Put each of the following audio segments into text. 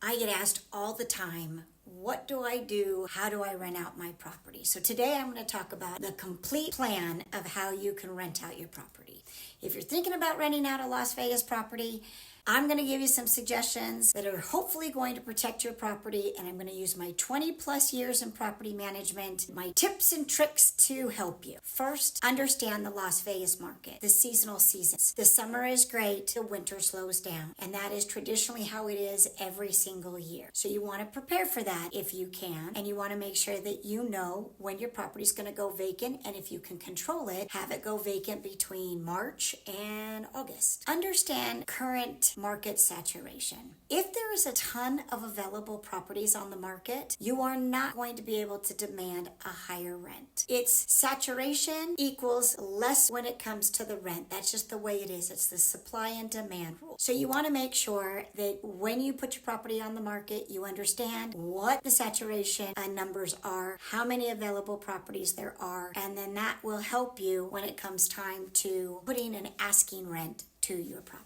I get asked all the time, what do I do? How do I rent out my property? So today I'm going to talk about the complete plan of how you can rent out your property. If you're thinking about renting out a Las Vegas property, I'm going to give you some suggestions that are hopefully going to protect your property, and I'm going to use my 20 plus years in property management, my tips and tricks to help you. First, understand the Las Vegas market, the seasonal seasons. The summer is great, the winter slows down, and that is traditionally how it is every single year. So you want to prepare for that if you can, and you want to make sure that you know when your property is going to go vacant, and if you can control it, have it go vacant between March and August. Understand current market saturation. If there is a ton of available properties on the market, you are not going to be able to demand a higher rent. It's saturation equals less when it comes to the rent. That's just the way it is. It's the supply and demand rule. So you want to make sure that when you put your property on the market, you understand what the saturation numbers are, how many available properties there are, and then that will help you when it comes time to putting an asking rent to your property.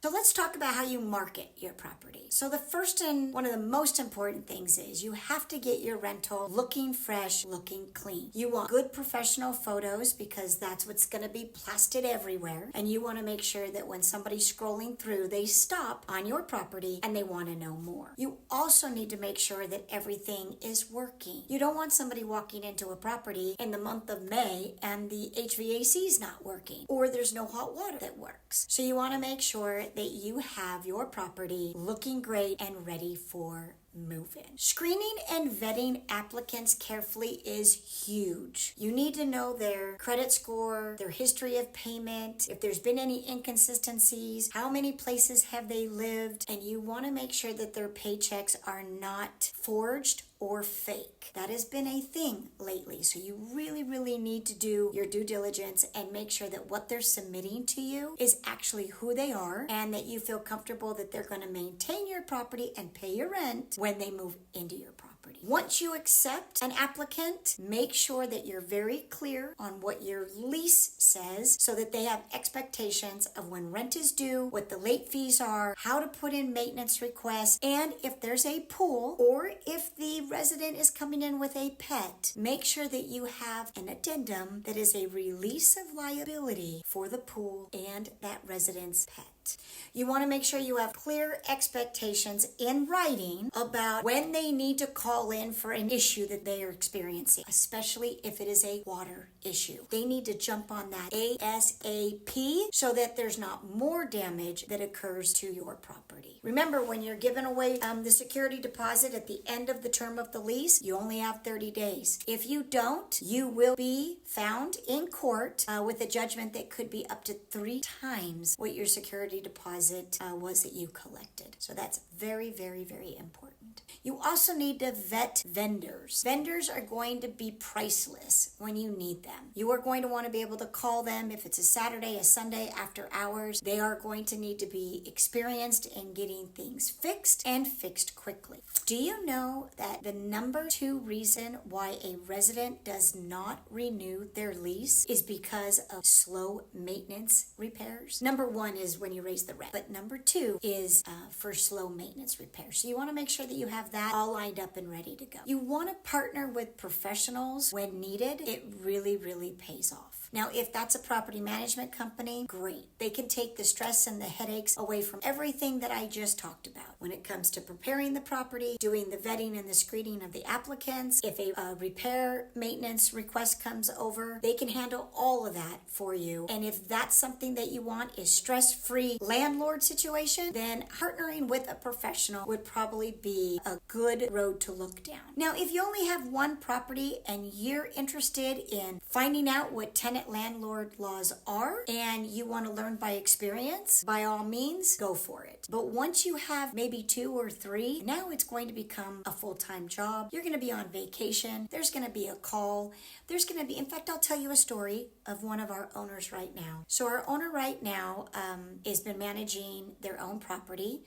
So let's talk about how you market your property. So the first and one of the most important things is you have to get your rental looking fresh, looking clean. You want good professional photos because that's what's going to be plastered everywhere. And you want to make sure that when somebody's scrolling through, they stop on your property and they want to know more. You also need to make sure that everything is working. You don't want somebody walking into a property in the month of May and the HVAC is not working or there's no hot water that works. So you want to make sure that you have your property looking great and ready for move-in. Screening and vetting applicants carefully is huge. You need to know their credit score, their history of payment, if there's been any inconsistencies, how many places have they lived, and you want to make sure that their paychecks are not forged or fake. That has been a thing lately. So you really need to do your due diligence and make sure that what they're submitting to you is actually who they are and that you feel comfortable that they're going to maintain your property and pay your rent when they move into your property. Once you accept an applicant, make sure that you're very clear on what your lease says so that they have expectations of when rent is due, what the late fees are, how to put in maintenance requests, and if there's a pool or if the resident is coming in with a pet, make sure that you have an addendum that is a release of liability for the pool and that resident's pet. You want to make sure you have clear expectations in writing about when they need to call in for an issue that they are experiencing, especially if it is a water issue. They need to jump on that ASAP so that there's not more damage that occurs to your property. Remember, when you're giving away the security deposit at the end of the term of the lease, you only have 30 days. If you don't, you will be found in court with a judgment that could be up to 3 times what your security deposit was that you collected. So that's very important. You also need to vet vendors. Vendors are going to be priceless when you need them. You are going to want to be able to call them if it's a Saturday, a Sunday after hours. They are going to need to be experienced in getting things fixed and fixed quickly. Do you know that the number 2 reason why a resident does not renew their lease is because of slow maintenance repairs? Number 1 is when you raise the rent, but number 2 is for slow maintenance repairs. So you want to make sure that you have that all lined up and ready to go. You want to partner with professionals when needed. It really pays off. Now, if that's a property management company, great. They can take the stress and the headaches away from everything that I just talked about. When it comes to preparing the property, doing the vetting and the screening of the applicants, if a repair maintenance request comes over, they can handle all of that for you. And if that's something that you want is stress-free landlord situation, then partnering with a professional would probably be a good road to look down. Now, if you only have one property and you're interested in finding out what tenant-landlord laws are and you want to learn by experience, by all means, go for it. But once you have maybe 2 or 3, now it's going to become a full-time job. You're going to be on vacation. There's going to be a call. There's going to be, in fact, I'll tell you a story of one of our owners right now. So our owner right now has been managing their own property.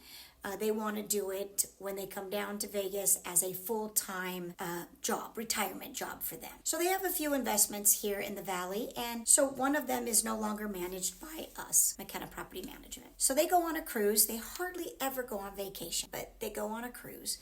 They want to do it when they come down to Vegas as a full-time job, retirement job for them. So they have a few investments here in the Valley, and so one of them is no longer managed by us, McKenna Property Management. So they go on a cruise. They hardly ever go on vacation, but they go on a cruise.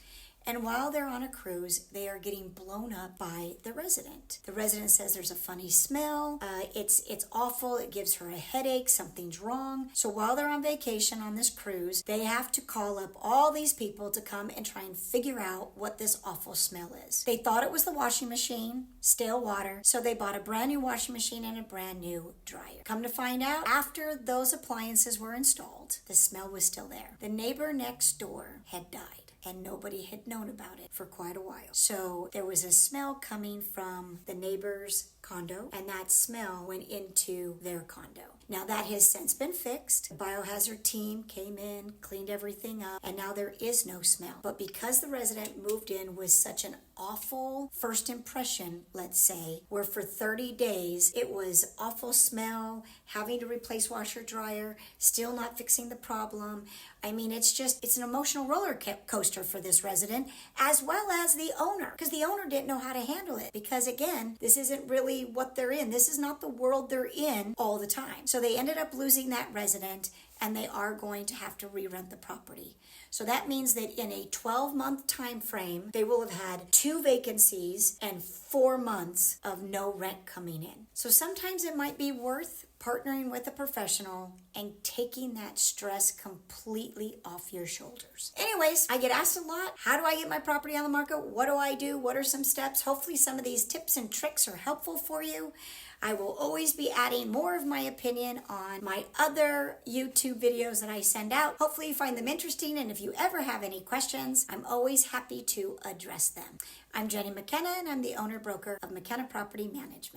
And while they're on a cruise, they are getting blown up by the resident. The resident says there's a funny smell. It's awful. It gives her a headache. Something's wrong. So while they're on vacation on this cruise, they have to call up all these people to come and try and figure out what this awful smell is. They thought it was the washing machine, stale water. So they bought a brand new washing machine and a brand new dryer. Come to find out, after those appliances were installed, the smell was still there. The neighbor next door had died, and nobody had known about it for quite a while. So there was a smell coming from the neighbor's condo, and that smell went into their condo. Now that has since been fixed. The biohazard team came in, cleaned everything up, and now there is no smell. But because the resident moved in with such an awful first impression, let's say, where for 30 days it was awful smell, having to replace washer dryer, still not fixing the problem. I mean, it's an emotional roller coaster for this resident, as well as the owner, because the owner didn't know how to handle it. Because again, this isn't really what they're in. This is not the world they're in all the time. So they ended up losing that resident, and they are going to have to re-rent the property. So that means that in a 12-month time frame, they will have had 2 vacancies and 4 months of no rent coming in. So sometimes it might be worth partnering with a professional and taking that stress completely off your shoulders. Anyways, I get asked a lot, how do I get my property on the market? What do I do? What are some steps? Hopefully some of these tips and tricks are helpful for you. I will always be adding more of my opinion on my other YouTube videos that I send out. Hopefully you find them interesting, and if you ever have any questions, I'm always happy to address them. I'm Jenni McKenna, and I'm the owner-broker of McKenna Property Management.